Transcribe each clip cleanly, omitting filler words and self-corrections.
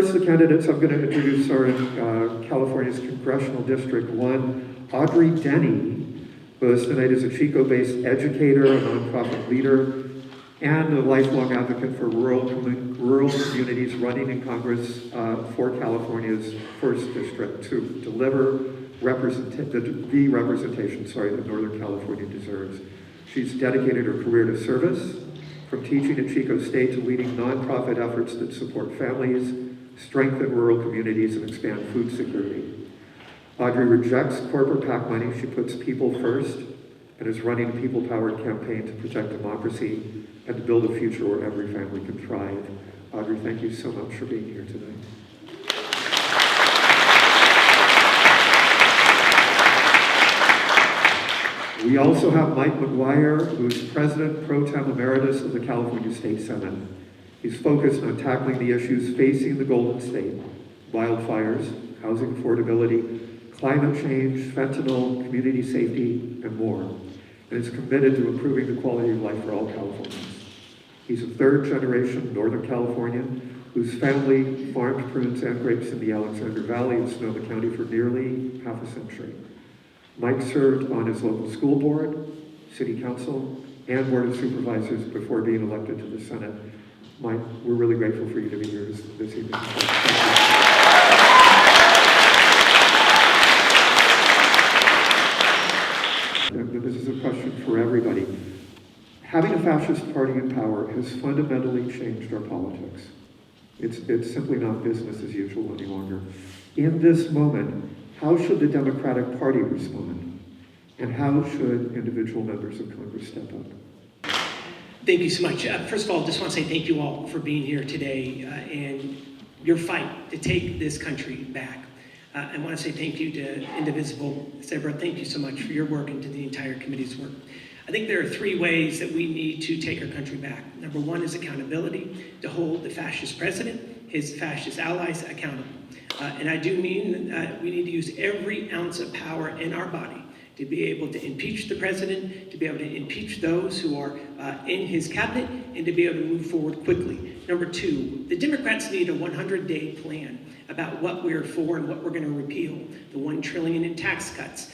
first, the candidates I'm going to introduce are in California's Congressional District 1, Audrey Denney, who is tonight is a Chico-based educator, a nonprofit leader, and a lifelong advocate for rural communities, running in Congress for California's 1st District to deliver the representation that Northern California deserves. She's dedicated her career to service, from teaching at Chico State to leading nonprofit efforts that support families, strengthen rural communities, and expand food security. Audrey rejects corporate PAC money. She puts people first and is running a people-powered campaign to protect democracy and to build a future where every family can thrive. Audrey, thank you so much for being here tonight. We also have Mike McGuire, who is President Pro Tem Emeritus of the California State Senate. He's focused on tackling the issues facing the Golden State: wildfires, housing affordability, climate change, fentanyl, community safety, and more. And is committed to improving the quality of life for all Californians. He's a 3rd-generation Northern Californian whose family farmed prunes and grapes in the Alexander Valley of Sonoma County for nearly half a century. Mike served on his local school board, city council, and board of supervisors before being elected to the Senate. Mike, we're really grateful for you to be here this evening. And this is a question for everybody. Having a fascist party in power has fundamentally changed our politics. It's simply not business as usual any longer. In this moment, how should the Democratic Party respond? And how should individual members of Congress step up? Thank you so much. First of all, I just want to say thank you all for being here today and your fight to take this country back. I want to say thank you to Indivisible. Deborah, thank you so much for your work and to the entire committee's work. I think there are 3 ways that we need to take our country back. Number 1 is accountability, to hold the fascist president, his fascist allies accountable. And I do mean we need to use every ounce of power in our body to be able to impeach the president, to be able to impeach those who are in his cabinet, and to be able to move forward quickly. Number 2, the Democrats need a 100-day plan about what we're for and what we're going to repeal. The $1 trillion in tax cuts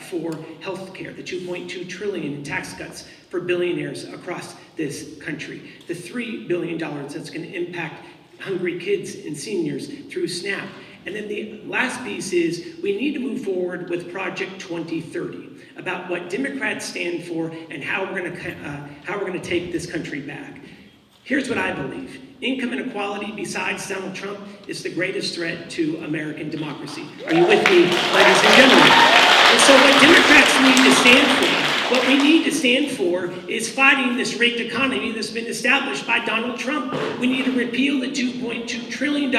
for health care, the $2.2 trillion in tax cuts for billionaires across this country, the $3 billion that's going to impact hungry kids and seniors through SNAP. And then the last piece is we need to move forward with Project 2030 about what Democrats stand for and how we're going to take this country back. Here's what I believe. Income inequality, besides Donald Trump, is the greatest threat to American democracy. Are you with me, ladies and gentlemen? And so what Democrats need to stand for, what we need to stand for, is fighting this rigged economy that's been established by Donald Trump. We need to repeal the $2.2 trillion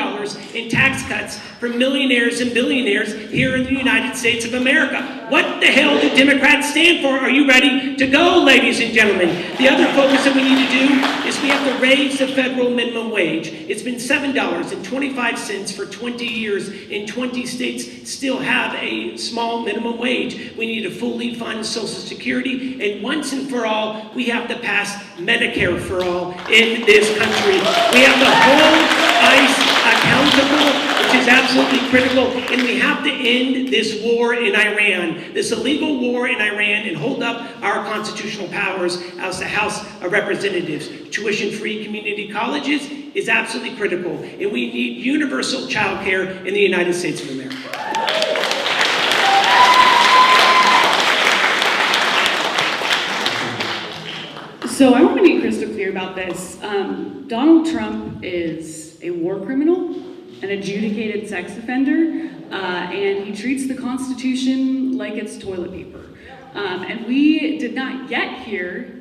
in tax cuts for millionaires and billionaires here in the United States of America. What the hell do Democrats stand for? Are you ready to go, ladies and gentlemen? The other focus that we need to do is we have to raise the federal minimum wage. It's been $7.25 for 20 years, and 20 states still have a small minimum wage. We need to fully fund Social Security, and once and for all, we have to pass Medicare for all in this country. We have to hold ICE accountable, which is absolutely critical, and we have to end this war in Iran, this illegal war in Iran, and hold up our constitutional powers as the House of Representatives. Tuition-free community colleges is absolutely critical, and we need universal child care in the United States of America. So I want to be crystal clear about this. Donald Trump is a war criminal, an adjudicated sex offender, and he treats the Constitution like it's toilet paper. And we did not get here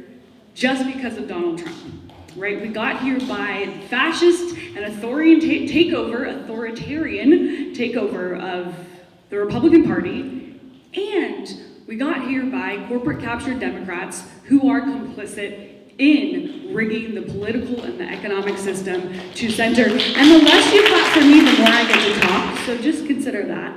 just because of Donald Trump, right? We got here by fascist and authoritarian takeover of the Republican Party, and we got here by corporate captured Democrats who are complicit in rigging the political and the economic system to center. And the less you clap for me, the more I get to talk, so just consider that.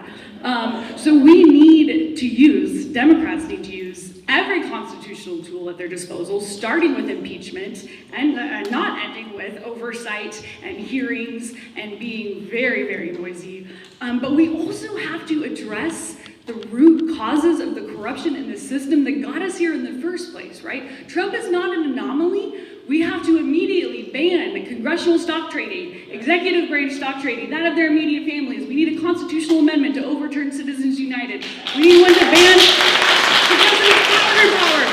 So we need to use, Democrats need to use every constitutional tool at their disposal, starting with impeachment and not ending with oversight and hearings and being very, very noisy. But we also have to address the root causes of the corruption in the system that got us here in the first place, right? Trump is not an anomaly. We have to immediately ban congressional stock trading, executive grade stock trading, that of their immediate families. We need a constitutional amendment to overturn Citizens United. We need one to ban the president's power.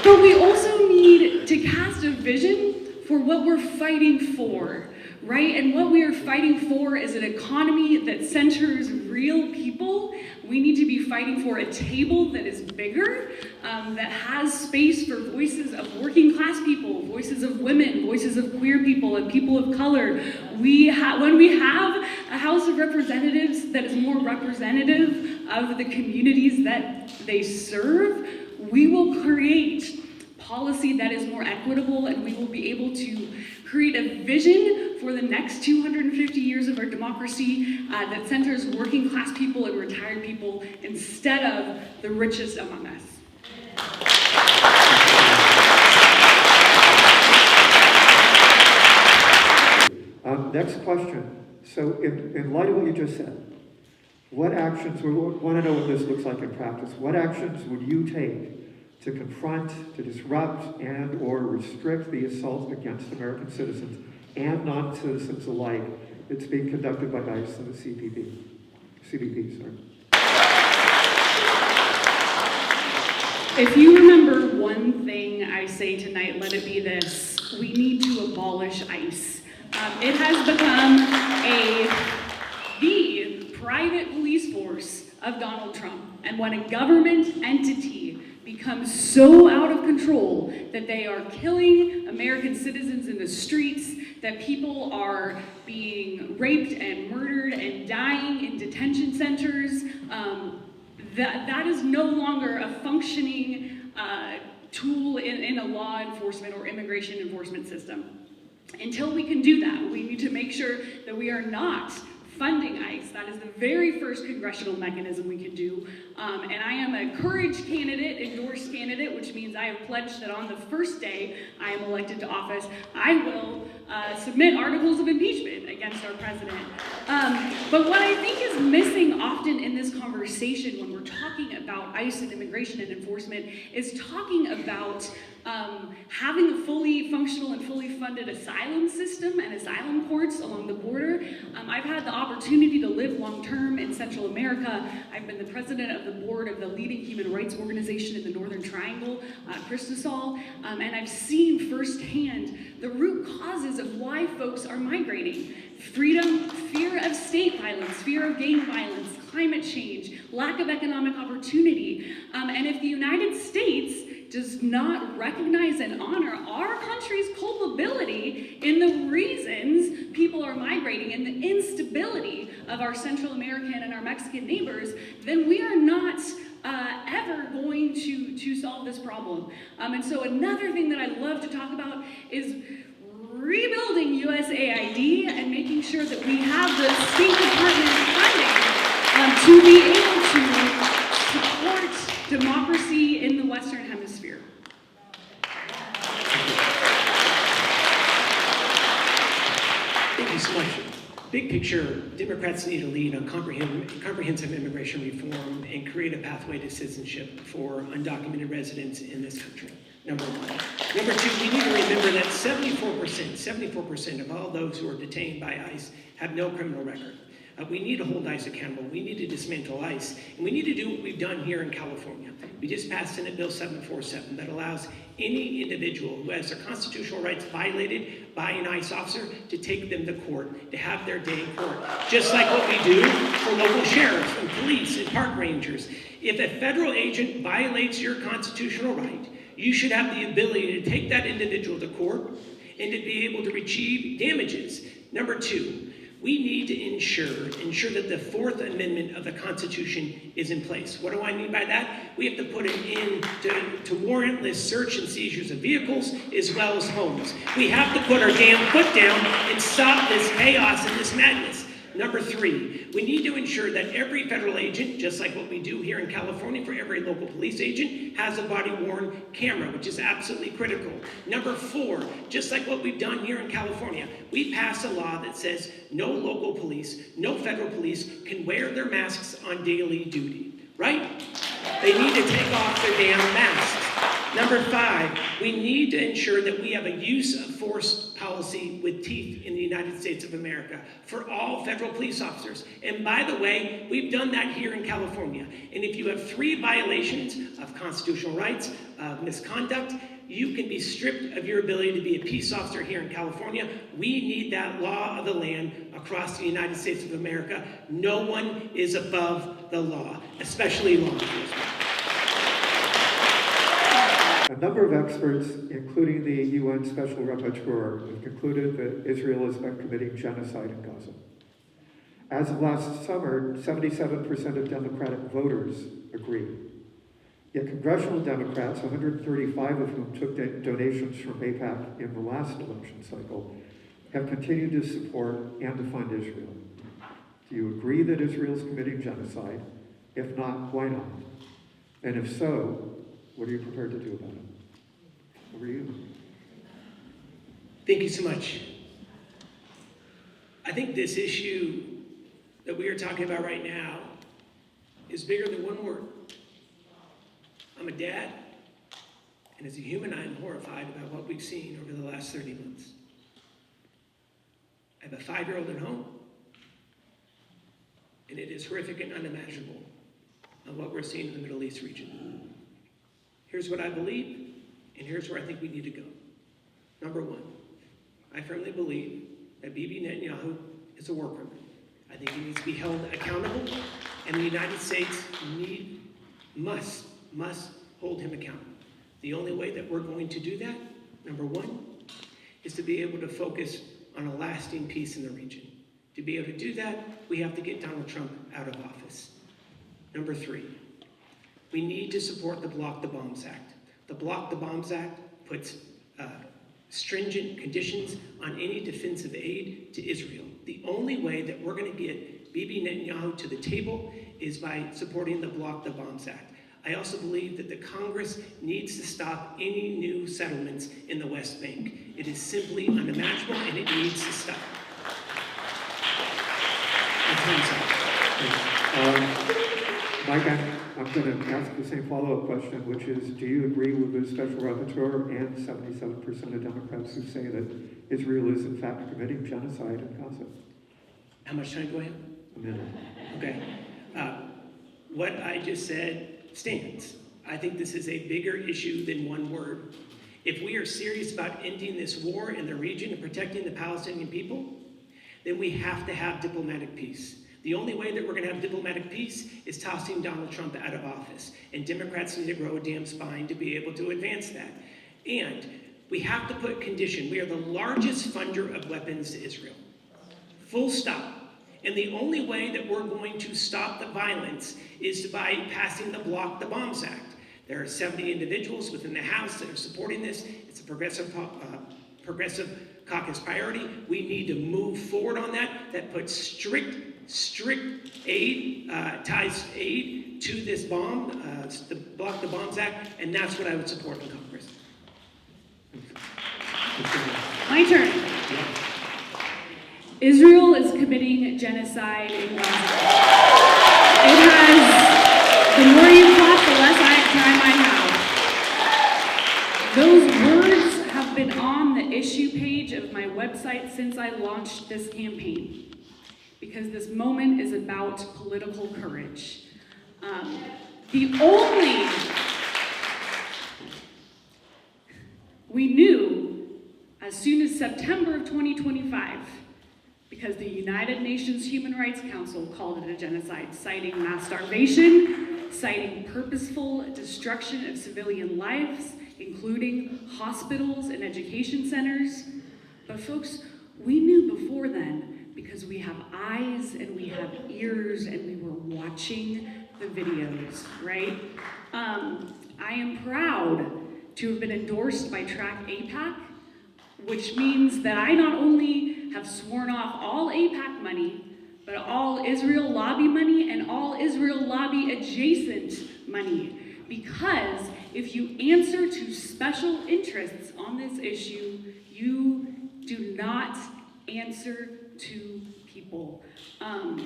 But we also need to cast a vision for what we're fighting for, right? And what we are fighting for is an economy that centers real people. We need to be fighting for a table that is bigger, that has space for voices of working class people, voices of women, voices of queer people, and people of color. When we have a House of Representatives that is more representative of the communities that they serve, we will create policy that is more equitable, and we will be able to create a vision for the next 250 years of our democracy that centers working class people and retired people instead of the richest among us. Next question. So in light of what you just said, what actions, we want to know what this looks like in practice, what actions would you take to confront, to disrupt, and or restrict the assault against American citizens and non-citizens alike that's being conducted by ICE and the CBP, sorry. If you remember one thing I say tonight, let it be this: we need to abolish ICE. It has become the private police force of Donald Trump. And when a government entity becomes so out of control that they are killing American citizens in the streets, that people are being raped and murdered and dying in detention centers, that is no longer a functioning tool in a law enforcement or immigration enforcement system. Until we can do that, we need to make sure that we are not funding ICE. That is the very first congressional mechanism we can do. And I am a courage candidate, endorsed candidate, which means I have pledged that on the first day I am elected to office, I will submit articles of impeachment against our president. But what I think is missing often in this conversation when we're talking about ICE and immigration and enforcement is talking about having a fully functional and fully funded asylum system and asylum courts along the border. I've had the opportunity to live long-term in Central America. I've been the president of the board of the leading human rights organization in the Northern Triangle, Cristasol, and I've seen firsthand the root causes of why folks are migrating. Freedom, fear of state violence, fear of gang violence, climate change, lack of economic opportunity. And if the United States does not recognize and honor our country's culpability in the reasons people are migrating and the instability of our Central American and our Mexican neighbors, then we are not ever going to solve this problem. And so another thing that I love to talk about is rebuilding USAID and making sure that we have the State Department funding to be able to support democracy in the Western Hemisphere. Thank you so much. Big picture, Democrats need to lead on comprehensive immigration reform and create a pathway to citizenship for undocumented residents in this country, number one. Number two, we need to remember that 74% of all those who are detained by ICE have no criminal record. We need to hold ICE accountable. We need to dismantle ICE. And we need to do what we've done here in California. We just passed Senate Bill 747 that allows any individual who has their constitutional rights violated by an ICE officer to take them to court, to have their day in court. Just like what we do for local sheriffs and police and park rangers. If a federal agent violates your constitutional right, you should have the ability to take that individual to court and to be able to retrieve damages. Number two, we need to ensure that the Fourth Amendment of the Constitution is in place. What do I mean by that? We have to put an end to warrantless search and seizures of vehicles as well as homes. We have to put our damn foot down and stop this chaos and this madness. Number 3, we need to ensure that every federal agent, just like what we do here in California for every local police agent, has a body-worn camera, which is absolutely critical. Number 4, just like what we've done here in California, we passed a law that says no local police, no federal police can wear their masks on daily duty, right? They need to take off their damn masks. Number 5, we need to ensure that we have a use of force policy with teeth in the United States of America for all federal police officers. And by the way, we've done that here in California. And if you have 3 violations of constitutional rights, of misconduct, you can be stripped of your ability to be a peace officer here in California. We need that law of the land across the United States of America. No one is above the law, especially law enforcement. A number of experts, including the UN Special Rapporteur, have concluded that Israel has been committing genocide in Gaza. As of last summer, 77% of Democratic voters agree. Yet congressional Democrats, 135 of whom took donations from AIPAC in the last election cycle, have continued to support and to fund Israel. Do you agree that Israel is committing genocide? If not, why not? And if so, what are you prepared to do about it? Over to you. Thank you so much. I think this issue that we are talking about right now is bigger than one word. I'm a dad, and as a human, I'm horrified about what we've seen over the last 30 months. I have a 5-year-old at home, and it is horrific and unimaginable of what we're seeing in the Middle East region. Here's what I believe, and here's where I think we need to go. Number 1, I firmly believe that Bibi Netanyahu is a war criminal. I think he needs to be held accountable, and the United States must hold him accountable. The only way that we're going to do that, number 1, is to be able to focus on a lasting peace in the region. To be able to do that, we have to get Donald Trump out of office. Number 3, we need to support the Block the Bombs Act. The Block the Bombs Act puts stringent conditions on any defensive aid to Israel. The only way that we're going to get Bibi Netanyahu to the table is by supporting the Block the Bombs Act. I also believe that the Congress needs to stop any new settlements in the West Bank. It is simply unimaginable, and it needs to stop. Mike, I'm going to ask the same follow-up question, which is, do you agree with the Special Rapporteur and 77% of Democrats who say that Israel is in fact committing genocide in Gaza? How much time do I have? A minute. Okay. What I just said stands. I think this is a bigger issue than one word. If we are serious about ending this war in the region and protecting the Palestinian people, then we have to have diplomatic peace. The only way that we're going to have diplomatic peace is tossing Donald Trump out of office. And Democrats need to grow a damn spine to be able to advance that. And we have to put condition. We are the largest funder of weapons to Israel. Full stop. And the only way that we're going to stop the violence is by passing the Block the Bombs Act. There are 70 individuals within the House that are supporting this. It's a progressive caucus priority. We need to move forward on that. That puts strict aid, ties aid to this bomb, the Block the Bombs Act, and that's what I would support in Congress. My turn. Israel is committing genocide in Gaza. It has, the more you talk, the less time I have. Those words have been on the issue page of my website since I launched this campaign, because this moment is about political courage. We knew as soon as September of 2025, because the United Nations Human Rights Council called it a genocide, citing mass starvation, citing purposeful destruction of civilian lives, including hospitals and education centers. But folks, we knew before then, because we have eyes and we have ears and we were watching the videos, right? I am proud to have been endorsed by Track AIPAC, which means that I not only have sworn off all AIPAC money, but all Israel lobby money and all Israel lobby adjacent money. Because if you answer to special interests on this issue, you do not answer to people. That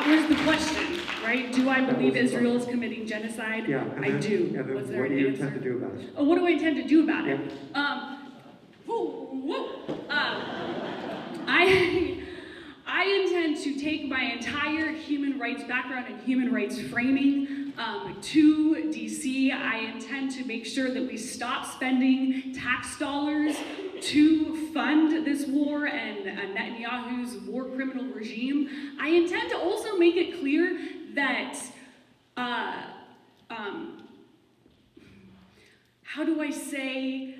was the question, right? Do I believe Israel is committing genocide? Yeah, I do. And then Was there what do an you answer? intend to do about it? Oh, what do I intend to do about it? Yeah. I intend to take my entire human rights background and human rights framing to DC. I intend to make sure that we stop spending tax dollars to fund this war and Netanyahu's war criminal regime. I intend to also make it clear that how do I say,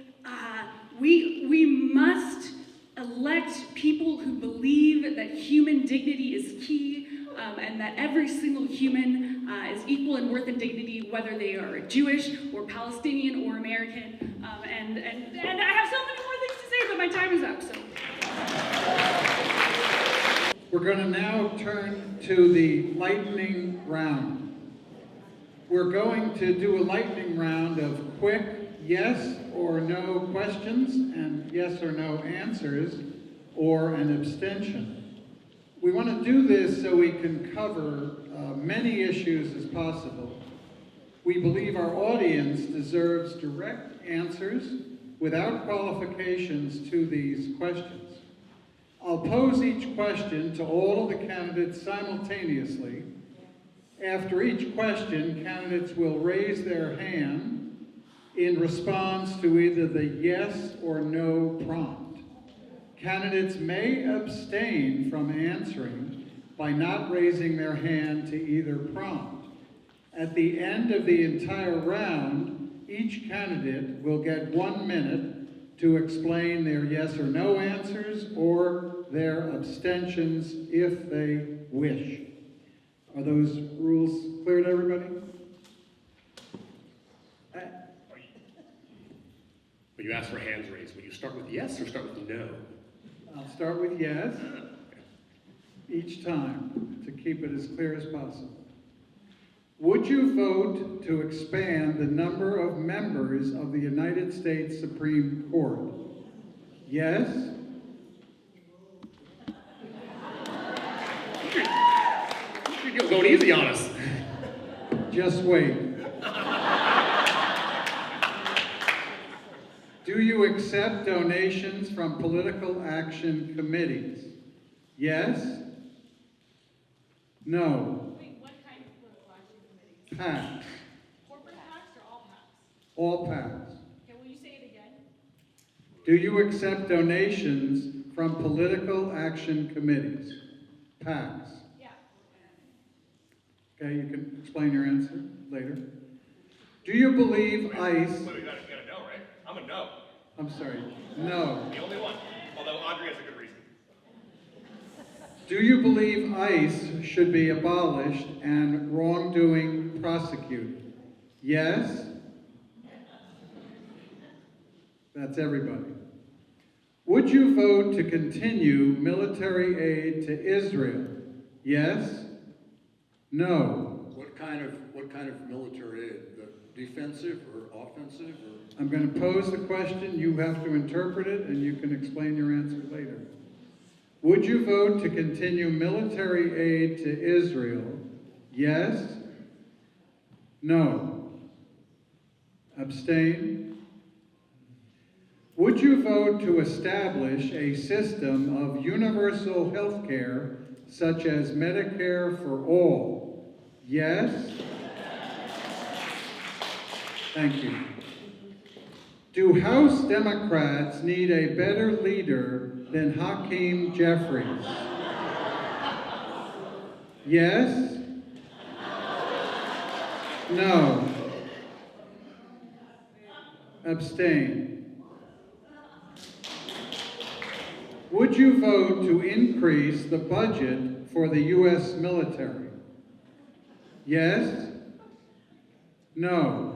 we must elect people who believe that human dignity is key, and that every single human is equal in worth and dignity, whether they are Jewish or Palestinian or American. And I have so many more things to say, but my time is up, so. We're going to now turn to the lightning round. We're going to do a lightning round of quick yes or no questions and yes or no answers or an abstention. We want to do this so we can cover many issues as possible. We believe our audience deserves direct answers without qualifications to these questions. I'll pose each question to all of the candidates simultaneously. After each question, candidates will raise their hand in response to either the yes or no prompt. Candidates may abstain from answering by not raising their hand to either prompt. At the end of the entire round, each candidate will get 1 minute to explain their yes or no answers or their abstentions if they wish. Are those rules clear to everybody? When you ask for hands raised, will you start with yes or start with no? I'll start with yes each time to keep it as clear as possible. Would you vote to expand the number of members of the United States Supreme Court? Yes? You're going easy on us. Just wait. Do you accept donations from political action committees? Yes? No? Wait, what kind of political action committees? PACs. Corporate PACs or all PACs? All PACs. Okay, will you say it again? Do you accept donations from political action committees? PACs. Yeah. Okay, you can explain your answer later. Do you believe ICE... Wait, you gotta know, right? I'm a no. I'm sorry. No. The only one. Although Audrey has a good reason. Do you believe ICE should be abolished and wrongdoing prosecuted? Yes? That's everybody. Would you vote to continue military aid to Israel? Yes? No? What kind of military aid? The defensive or offensive or? I'm going to pose the question, you have to interpret it, and you can explain your answer later. Would you vote to continue military aid to Israel? Yes? No? Abstain? Would you vote to establish a system of universal health care, such as Medicare for all? Yes? Thank you. Do House Democrats need a better leader than Hakeem Jeffries? Yes? No? Abstain? Would you vote to increase the budget for the U.S. military? Yes? No?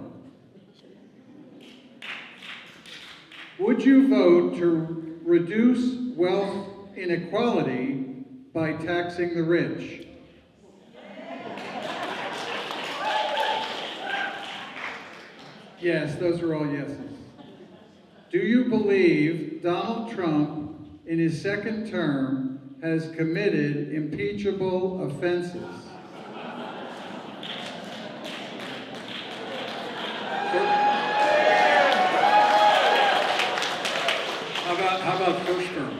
Would you vote to reduce wealth inequality by taxing the rich? Yes, those are all yeses. Do you believe Donald Trump, in his second term, has committed impeachable offenses? How about first term?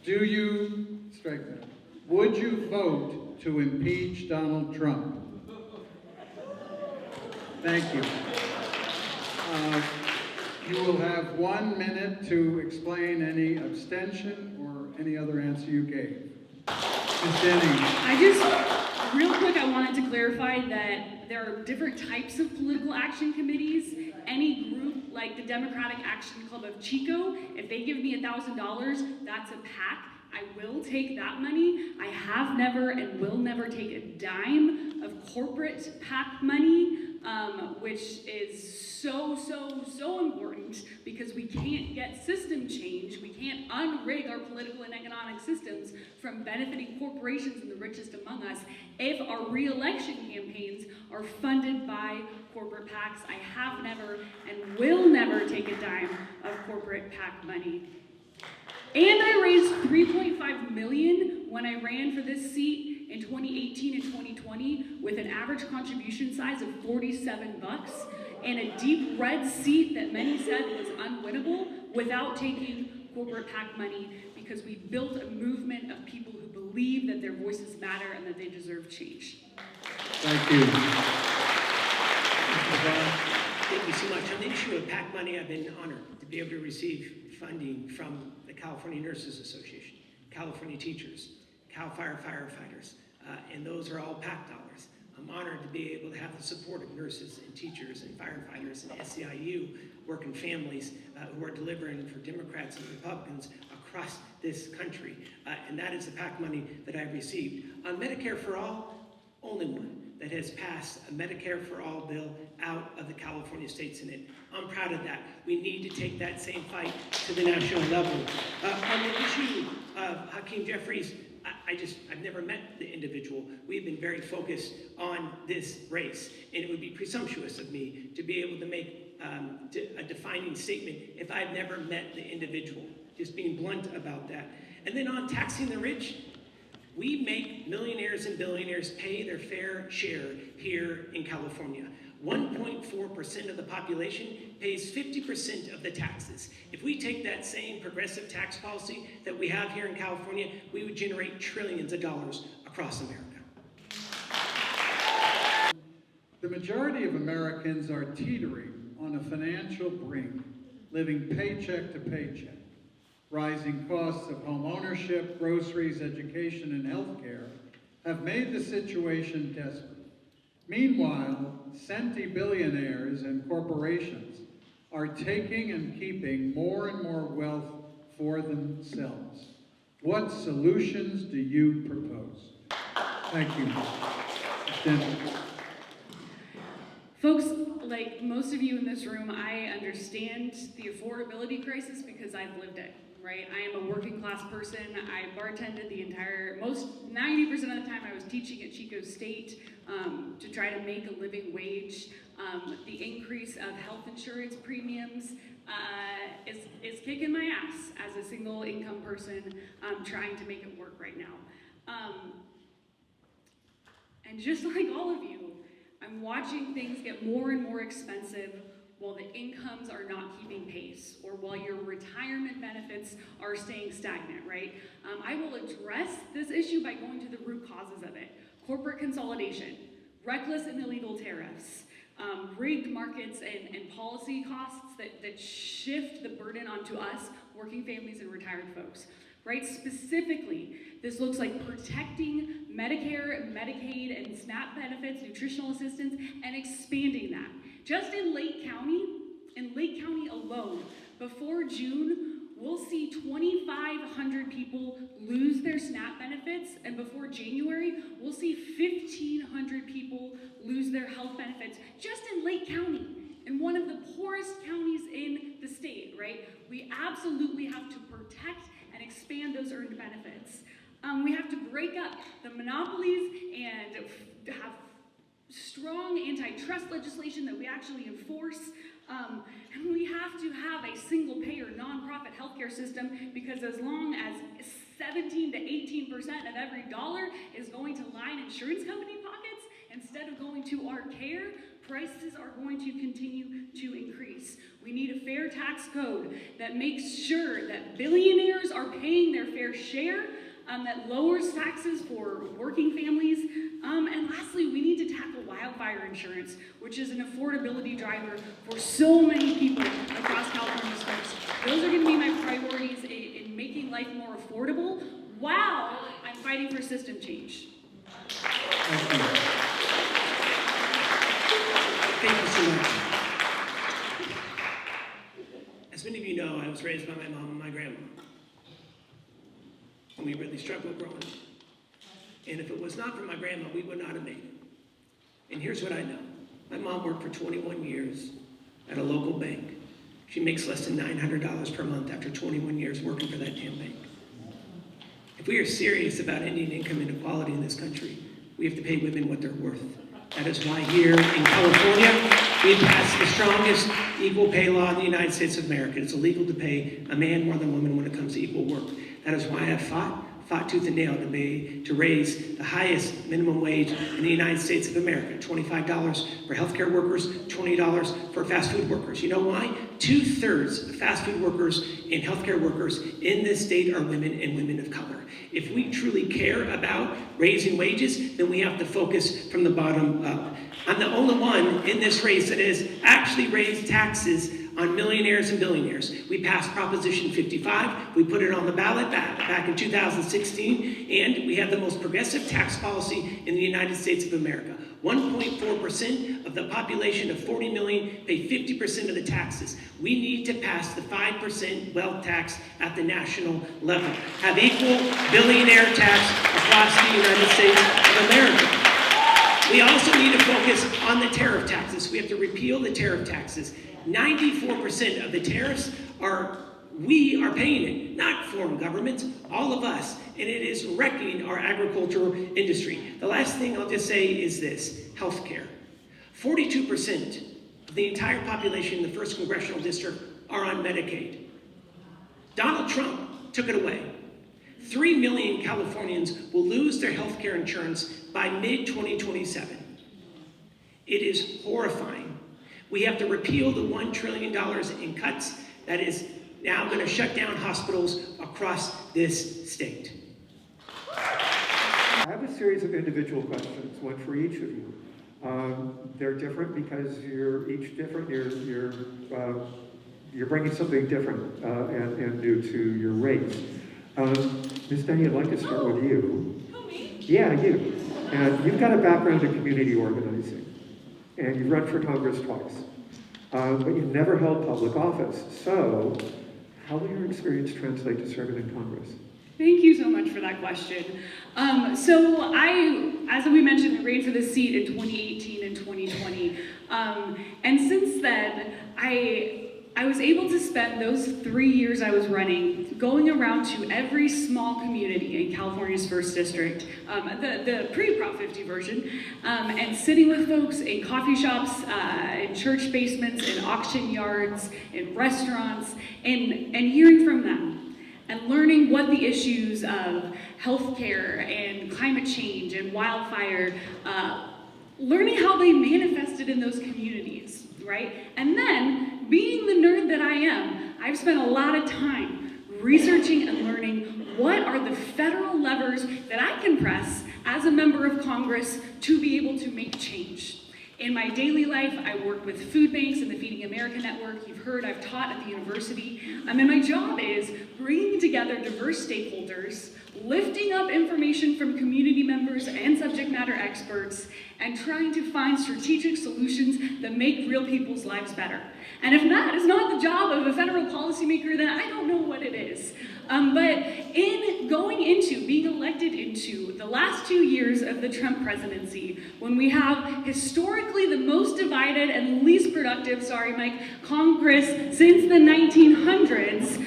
Do you, strike that, would you vote to impeach Donald Trump? Thank you. You will have 1 minute to explain any abstention or any other answer you gave. Ms. Denney. Real quick, I wanted to clarify that there are different types of political action committees. Any group, like the Democratic Action Club of Chico, if they give me $1,000, that's a PAC. I will take that money. I have never and will never take a dime of corporate PAC money, which is so important because we can't get system change. We can't unrig our political and economic systems from benefiting corporations and the richest among us if our re-election campaigns are funded by corporate PACs. I have never and will never take a dime of corporate PAC money. And I raised $3.5 million when I ran for this seat in 2018 and 2020 with an average contribution size of $47 and a deep red seat that many said was unwinnable without taking corporate PAC money because we built a movement of people who believe that their voices matter and that they deserve change. Thank you. Thank you so much. On the issue of PAC money, I've been honored to be able to receive funding from the California Nurses Association, California Teachers, Cal Fire Firefighters, and those are all PAC dollars. I'm honored to be able to have the support of nurses and teachers and firefighters and SEIU working families who are delivering for Democrats and Republicans across this country. And that is the PAC money that I've received. On Medicare for All, only one that has passed a Medicare for All bill out of the California State Senate. I'm proud of that. We need to take that same fight to the national level. On the issue of Hakeem Jeffries, I've never met the individual. We've been very focused on this race, and it would be presumptuous of me to be able to make a defining statement if I've never met the individual. Just being blunt about that. And then on taxing the rich, we make millionaires and billionaires pay their fair share here in California. 1.4% of the population pays 50% of the taxes. If we take that same progressive tax policy that we have here in California, we would generate trillions of dollars across America. The majority of Americans are teetering on a financial brink, living paycheck to paycheck. Rising costs of home ownership, groceries, education, and healthcare have made the situation desperate. Meanwhile, centibillionaires and corporations are taking and keeping more and more wealth for themselves. What solutions do you propose? Thank you. Denney. Folks, like most of you in this room, I understand the affordability crisis because I've lived it, right? I am a working class person. I bartended the 90% of the time I was teaching at Chico State to try to make a living wage. The increase of health insurance premiums is kicking my ass as a single income person trying to make it work right now. And just like all of you, I'm watching things get more and more expensive while the incomes are not keeping pace, or while your retirement benefits are staying stagnant, right? I will address this issue by going to the root causes of it. Corporate consolidation, reckless and illegal tariffs, rigged markets and policy costs that shift the burden onto us, working families and retired folks, right? Specifically, this looks like protecting Medicare, Medicaid, and SNAP benefits, nutritional assistance, and expanding that. Just in Lake County alone, before June, we'll see 2,500 people lose their SNAP benefits, and before January, we'll see 1,500 people lose their health benefits just in Lake County, in one of the poorest counties in the state, right? We absolutely have to protect and expand those earned benefits. We have to break up the monopolies and have strong antitrust legislation that we actually enforce. And we have to have a single-payer, nonprofit healthcare system, because as long as 17 to 18% of every dollar is going to line insurance company pockets instead of going to our care, prices are going to continue to increase. We need a fair tax code that makes sure that billionaires are paying their fair share, that lowers taxes for working families. And lastly, we need to tackle wildfire insurance, which is an affordability driver for so many people across California's coast. Those are going to be my priorities in making life more affordable while I'm fighting for system change. Thank you so much. As many of you know, I was raised by my mom and my grandma. And we really struggled growing up. And if it was not for my grandma, we would not have made it. And here's what I know. My mom worked for 21 years at a local bank. She makes less than $900 per month after 21 years working for that damn bank. If we are serious about ending income inequality in this country, we have to pay women what they're worth. That is why here in California, we passed the strongest equal pay law in the United States of America. It's illegal to pay a man more than a woman when it comes to equal work. That is why I fought tooth and nail to raise the highest minimum wage in the United States of America. $25 for healthcare workers, $20 for fast food workers. You know why? 2/3 of fast food workers and healthcare workers in this state are women and women of color. If we truly care about raising wages, then we have to focus from the bottom up. I'm the only one in this race that has actually raised taxes on millionaires and billionaires. We passed Proposition 55. We put it on the ballot back in 2016, and we have the most progressive tax policy in the United States of America. 1.4% of the population of 40 million pay 50% of the taxes. We need to pass the 5% wealth tax at the national level. Have equal billionaire tax across the United States of America. We also need to focus on the tariff taxes. We have to repeal the tariff taxes. 94% of the tariffs we are paying it, not foreign governments, all of us, and it is wrecking our agricultural industry. The last thing I'll just say is this, healthcare. 42% of the entire population in the 1st Congressional District are on Medicaid. Donald Trump took it away. 3 million Californians will lose their healthcare insurance by mid-2027. It is horrifying. We have to repeal the $1 trillion in cuts that is now going to shut down hospitals across this state. I have a series of individual questions, one for each of you. They're different because you're each different. You're bringing something different and new to your race. Ms. Denney, I'd like to start with you. Who, me? Yeah, you. And you've got a background in community organizing, and you've run for Congress twice, but you've never held public office. So, how will your experience translate to serving in Congress? Thank you so much for that question. So I, as we mentioned, ran for this seat in 2018 and 2020. And since then, I was able to spend those 3 years I was running going around to every small community in California's 1st District, the pre-Prop 50 version, and sitting with folks in coffee shops, in church basements, in auction yards, in restaurants, and hearing from them. And learning what the issues of healthcare and climate change and wildfire, learning how they manifested in those communities, right? And then, being the nerd that I am, I've spent a lot of time researching and learning what are the federal levers that I can press as a member of Congress to be able to make change. In my daily life, I work with food banks and the Feeding America Network. You've heard I've taught at the university. And my job is bringing together diverse stakeholders, lifting up information from community members and subject matter experts, and trying to find strategic solutions that make real people's lives better. And if that is not the job of a federal policymaker, then I don't know what it is. But in going into, being elected into the last 2 years of the Trump presidency, when we have historically the most divided and least productive, Congress since the 1900s,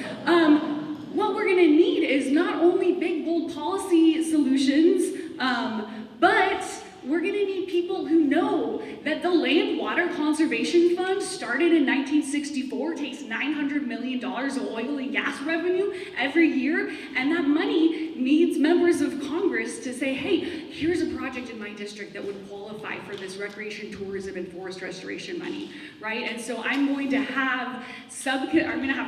what we're we're gonna need is not only big, bold policy solutions, but we're gonna need people who know that the Land Water Conservation Fund started in 1964, takes $900 million of oil and gas revenue every year, and that money needs members of Congress to say, hey, here's a project in my district that would qualify for this recreation, tourism, and forest restoration money, right? And so I'm going to have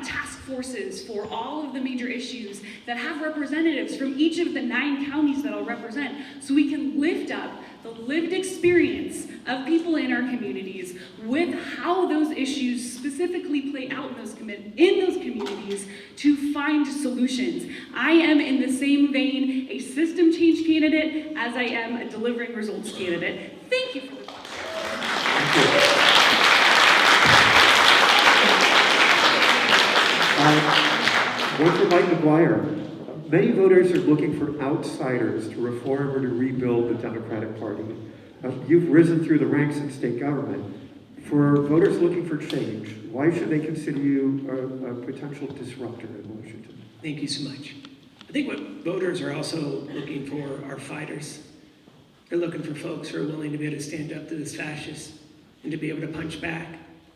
task forces for all of the major issues that have representatives from each of the 9 counties that I'll represent, so we can lift up the lived experience of people in our communities with how those issues specifically play out in those communities to find solutions. I am, in the same vein, a system change candidate as I am a delivering results candidate. Thank you for the One for Mike McGuire. Many voters are looking for outsiders to reform or to rebuild the Democratic Party. You've risen through the ranks in state government. For voters looking for change, why should they consider you a potential disruptor in Washington? Thank you so much. I think what voters are also looking for are fighters. They're looking for folks who are willing to be able to stand up to this fascist and to be able to punch back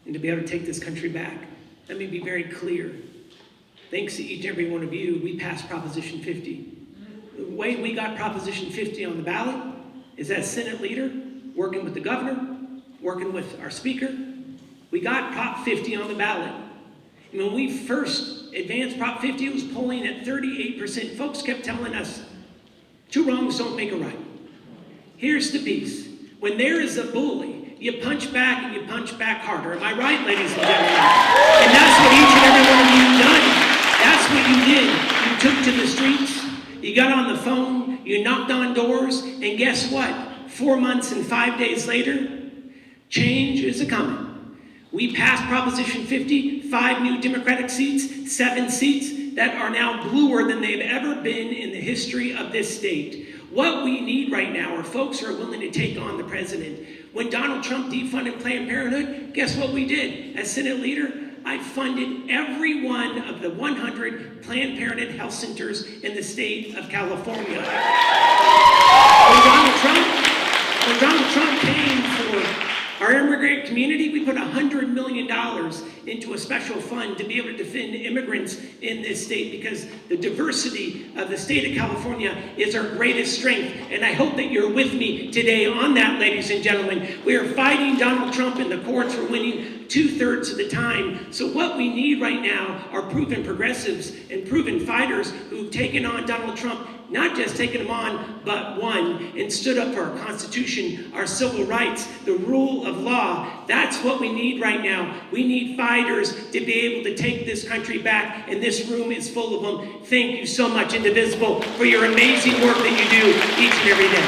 and to be able to take this country back. Let me be very clear. Thanks to each and every one of you, we passed Proposition 50. The way we got Proposition 50 on the ballot is as Senate leader, working with the governor, working with our speaker. We got Prop 50 on the ballot. And when we first advanced Prop 50, it was polling at 38%. Folks kept telling us, 2 wrongs don't make a right. Here's the piece. When there is a bully, you punch back and you punch back harder. Am I right, ladies and gentlemen? And that's what each and every one of you done. That's what you did. You took to the streets, you got on the phone, you knocked on doors, and guess what? 4 months and 5 days later, change is a-coming. We passed Proposition 50, 5 new Democratic seats, 7 seats that are now bluer than they've ever been in the history of this state. What we need right now are folks who are willing to take on the president. When Donald Trump defunded Planned Parenthood, guess what we did? As Senate leader, I funded every one of the 100 Planned Parenthood health centers in the state of California. When Donald Trump came for our immigrant community, we put $100 million into a special fund to be able to defend immigrants in this state, because the diversity of the state of California is our greatest strength. And I hope that you're with me today on that, ladies and gentlemen. We are fighting Donald Trump in the courts for winning 2/3 of the time. So what we need right now are proven progressives and proven fighters who've taken on Donald Trump, not just taken him on, but won and stood up for our Constitution, our civil rights, the rule of law. That's what we need right now. We need fighters to be able to take this country back, and this room is full of them. Thank you so much, Indivisible, for your amazing work that you do each and every day.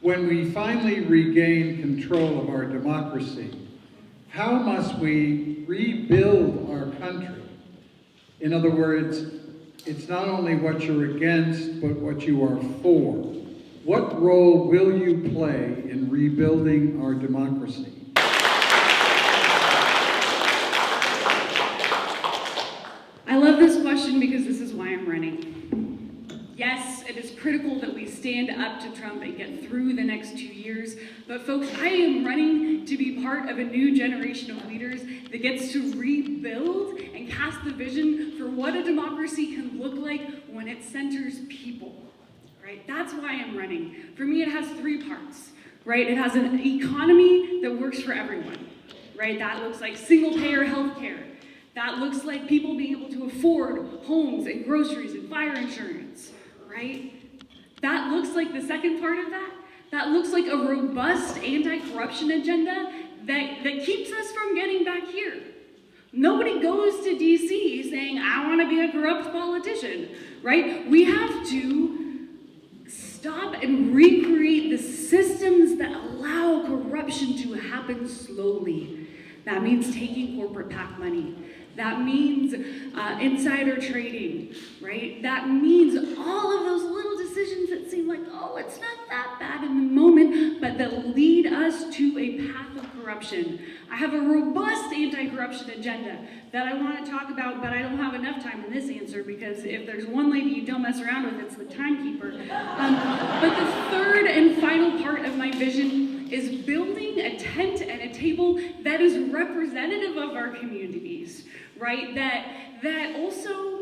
When we finally regain control of our democracy, how must we rebuild our country? In other words, it's not only what you're against, but what you are for. What role will you play in rebuilding our democracy? I love this question because this is why I'm running. Yes, it is critical that we stand up to Trump and get through the next 2 years, but folks, I am running to be part of a new generation of leaders that gets to rebuild and cast the vision for what a democracy can look like when it centers people, right? That's why I'm running. For me, it has 3 parts, right? It has an economy that works for everyone, right? That looks like single-payer healthcare. That looks like people being able to afford homes and groceries and fire insurance, right? That looks like the second part of that. That looks like a robust anti-corruption agenda that keeps us from getting back here. Nobody goes to DC saying, I want to be a corrupt politician, right? We have to stop and recreate the systems that allow corruption to happen slowly. That means taking corporate PAC money. That means insider trading, right? That means all of those little decisions that seem like, oh, it's not that bad in the moment, but that lead us to a path of corruption. I have a robust anti-corruption agenda that I want to talk about, but I don't have enough time in this answer because if there's one lady you don't mess around with, it's the timekeeper. But the third and final part of my vision is building a tent and a table that is representative of our communities, right? That also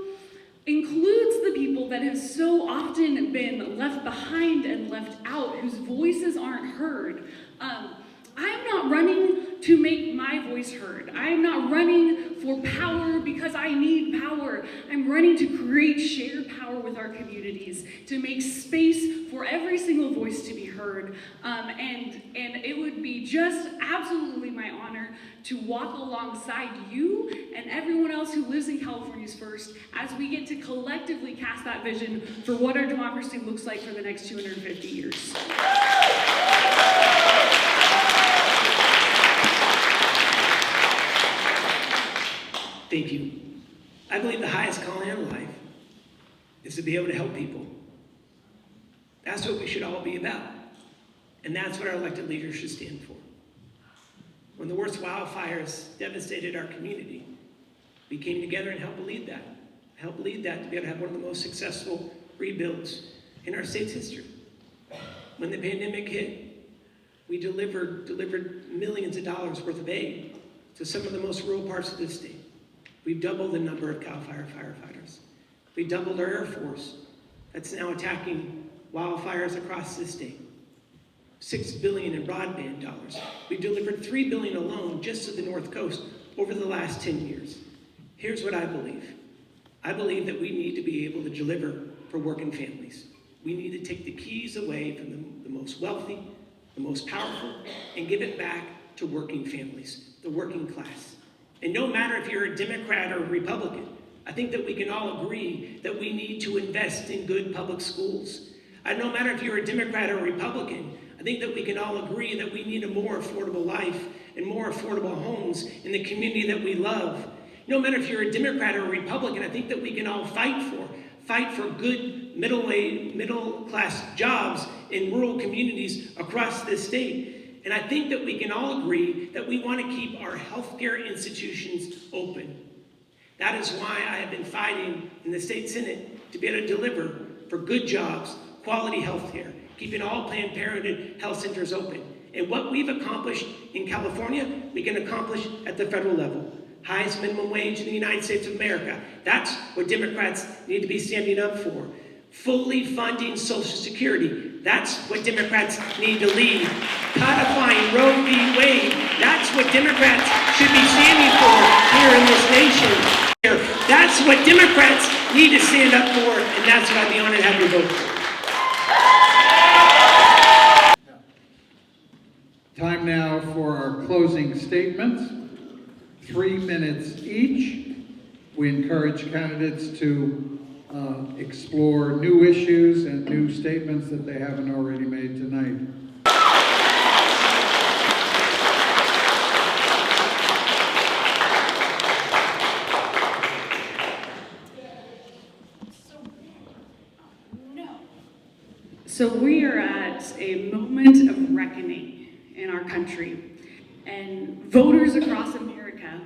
includes the people that have so often been left behind and left out, whose voices aren't heard. I'm not running to make my voice heard. I'm not running for power because I need power. I'm running to create shared power with our communities, to make space for every single voice to be heard. And it would be just absolutely my honor to walk alongside you and everyone else who lives in California's First as we get to collectively cast that vision for what our democracy looks like for the next 250 years. Thank you. I believe the highest calling in life is to be able to help people. That's what we should all be about. And that's what our elected leaders should stand for. When the worst wildfires devastated our community, we came together and helped lead that. Helped lead that to be able to have one of the most successful rebuilds in our state's history. When the pandemic hit, we delivered millions of dollars worth of aid to some of the most rural parts of this state. We've doubled the number of CAL FIRE firefighters. We doubled our Air Force that's now attacking wildfires across the state. $6 billion in broadband dollars. We've delivered $3 billion alone just to the North Coast over the last 10 years. Here's what I believe. I believe that we need to be able to deliver for working families. We need to take the keys away from the most wealthy, the most powerful, and give it back to working families, the working class. And no matter if you're a Democrat or a Republican, I think that we can all agree that we need to invest in good public schools. No matter if you're a Democrat or a Republican, I think that we can all agree that we need a more affordable life and more affordable homes in the community that we love. No matter if you're a Democrat or a Republican, I think that we can all fight for good middle class jobs in rural communities across this state. And I think that we can all agree that we want to keep our healthcare institutions open. That is why I have been fighting in the state Senate to be able to deliver for good jobs, quality healthcare, keeping all Planned Parenthood health centers open. And what we've accomplished in California, we can accomplish at the federal level. Highest minimum wage in the United States of America. That's what Democrats need to be standing up for. Fully funding Social Security. That's what Democrats need to lead. Codifying Roe v. Wade. That's what Democrats should be standing for here in this nation. That's what Democrats need to stand up for, and that's what I'd be honored to have you vote for. Time now for our closing statements. 3 minutes each. We encourage candidates to explore new issues and new statements that they haven't already made tonight. So we are at a moment of reckoning in our country, and voters across America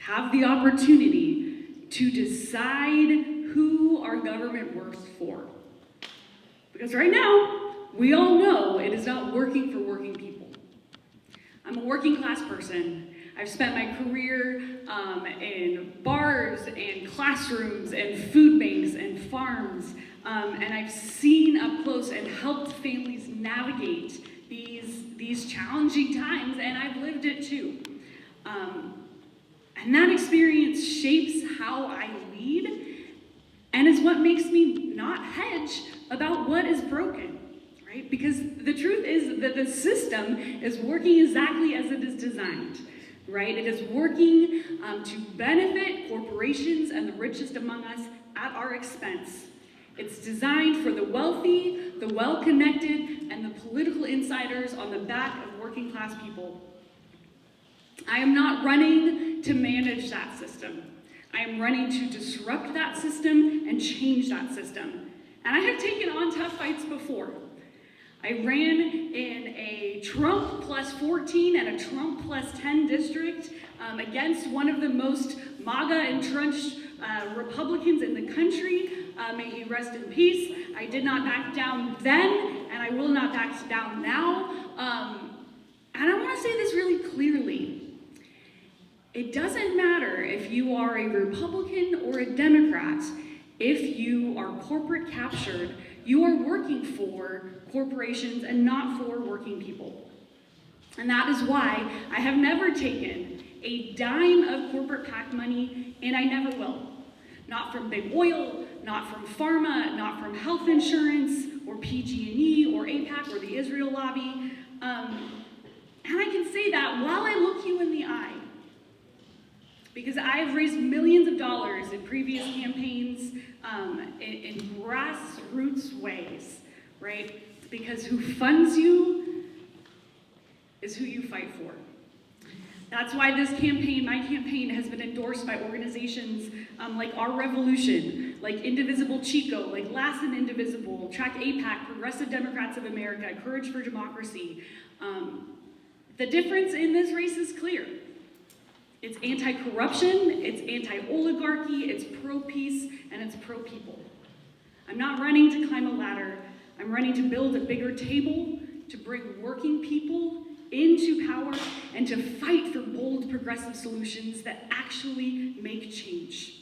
have the opportunity to decide who our government works for. Because right now, we all know it is not working for working people. I'm a working class person. I've spent my career in bars and classrooms and food banks and farms, and I've seen up close and helped families navigate these challenging times, and I've lived it too. And that experience shapes how I lead, and is what makes me not hedge about what is broken, right? Because the truth is that the system is working exactly as it is designed, right? It is working to benefit corporations and the richest among us at our expense. It's designed for the wealthy, the well-connected, and the political insiders on the back of working class people. I am not running to manage that system. I am running to disrupt that system and change that system. And I have taken on tough fights before. I ran in a Trump plus 14 and a Trump plus 10 district against one of the most MAGA entrenched Republicans in the country. May he rest in peace. I did not back down then, and I will not back down now. And I want to say this really clearly. It doesn't matter if you are a Republican or a Democrat. If you are corporate captured, you are working for corporations and not for working people. And that is why I have never taken a dime of corporate PAC money, and I never will. Not from big oil, not from pharma, not from health insurance, or PG&E, or AIPAC, or the Israel lobby. And I can say that while I look you in the eye. Because I've raised millions of dollars in previous campaigns in grassroots ways, right? Because who funds you is who you fight for. That's why this campaign, my campaign, has been endorsed by organizations like Our Revolution, like Indivisible Chico, like Lassen Indivisible, Track AIPAC, Progressive Democrats of America, Courage for Democracy. The difference in this race is clear. It's anti-corruption, it's anti-oligarchy, it's pro-peace, and it's pro-people. I'm not running to climb a ladder. I'm running to build a bigger table, to bring working people into power, and to fight for bold progressive solutions that actually make change.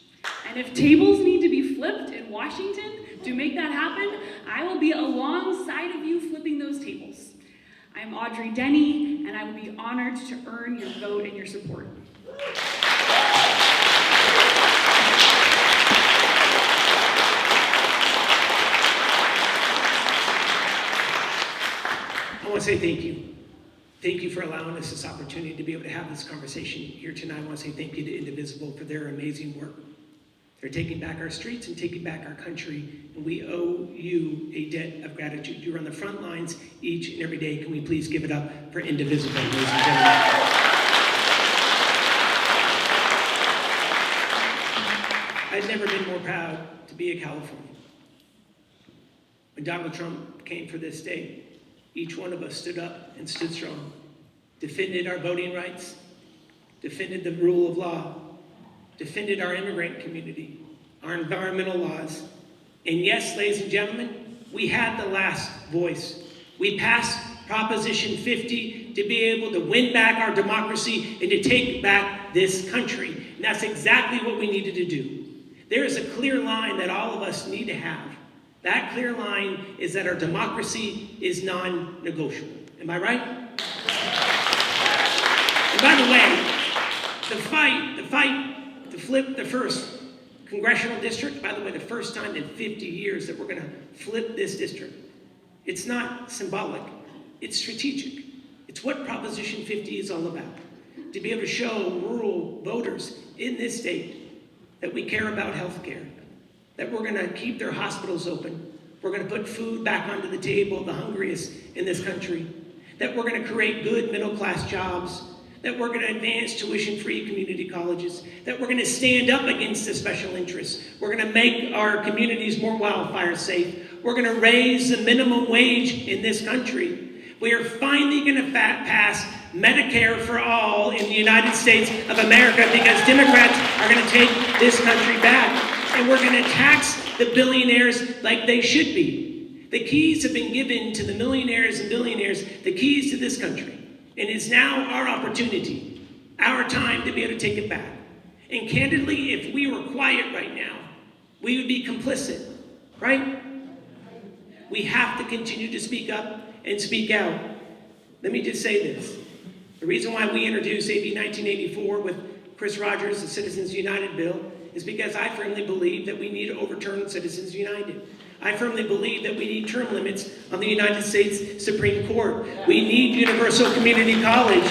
And if tables need to be flipped in Washington to make that happen, I will be alongside of you flipping those tables. I'm Audrey Denney, and I will be honored to earn your vote and your support. I want to say thank you. Thank you for allowing us this opportunity to be able to have this conversation here tonight. I want to say thank you to Indivisible for their amazing work. They're taking back our streets and taking back our country, and we owe you a debt of gratitude. You're on the front lines each and every day. Can we please give it up for Indivisible, ladies and gentlemen? I've never been more proud to be a Californian. When Donald Trump came for this state, each one of us stood up and stood strong, defended our voting rights, defended the rule of law, defended our immigrant community, our environmental laws. And yes, ladies and gentlemen, we had the last voice. We passed Proposition 50 to be able to win back our democracy and to take back this country. And that's exactly what we needed to do. There is a clear line that all of us need to have. That clear line is that our democracy is non-negotiable. Am I right? And by the way, the fight to flip the first congressional district, by the way, the first time in 50 years that we're going to flip this district, it's not symbolic, it's strategic. It's what Proposition 50 is all about. To be able to show rural voters in this state that we care about health care, that we're going to keep their hospitals open, we're going to put food back onto the table of the hungriest in this country, that we're going to create good middle-class jobs, that we're going to advance tuition-free community colleges, that we're going to stand up against the special interests, we're going to make our communities more wildfire safe, we're going to raise the minimum wage in this country. We are finally going to pass Medicare for all in the United States of America because Democrats are going to take this country back. And we're going to tax the billionaires like they should be. The keys have been given to the millionaires and billionaires, the keys to this country. And it's now our opportunity, our time to be able to take it back. And candidly, if we were quiet right now, we would be complicit, right? We have to continue to speak up and speak out. Let me just say this. The reason why we introduced AB 1984 with Chris Rogers, the Citizens United bill, is because I firmly believe that we need to overturn Citizens United. I firmly believe that we need term limits on the United States Supreme Court. We need universal community college.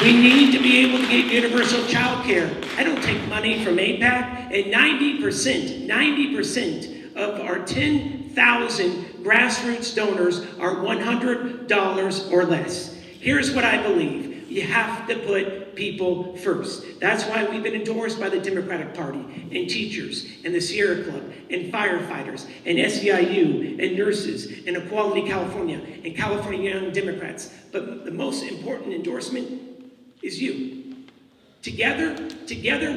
We need to be able to get universal child care. I don't take money from AIPAC, and 90% of our 10,000 grassroots donors are $100 or less. Here's what I believe. You have to put people first. That's why we've been endorsed by the Democratic Party and teachers and the Sierra Club and firefighters and SEIU and nurses and Equality California and California Young Democrats. But the most important endorsement is you. Together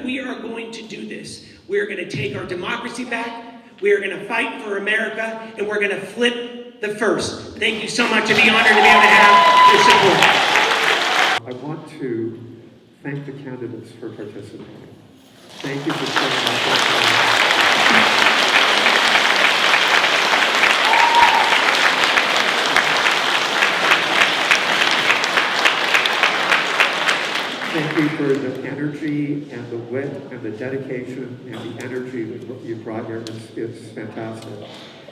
we are going to do this. We are going to take our democracy back. We are going to fight for America, and we're going to flip the first. Thank you so much. I'd be honored to be able to have your support. I want to thank the candidates for participating. Thank you for showing up. Thank you for the energy and the wit and the dedication and the energy that you brought here. It's fantastic.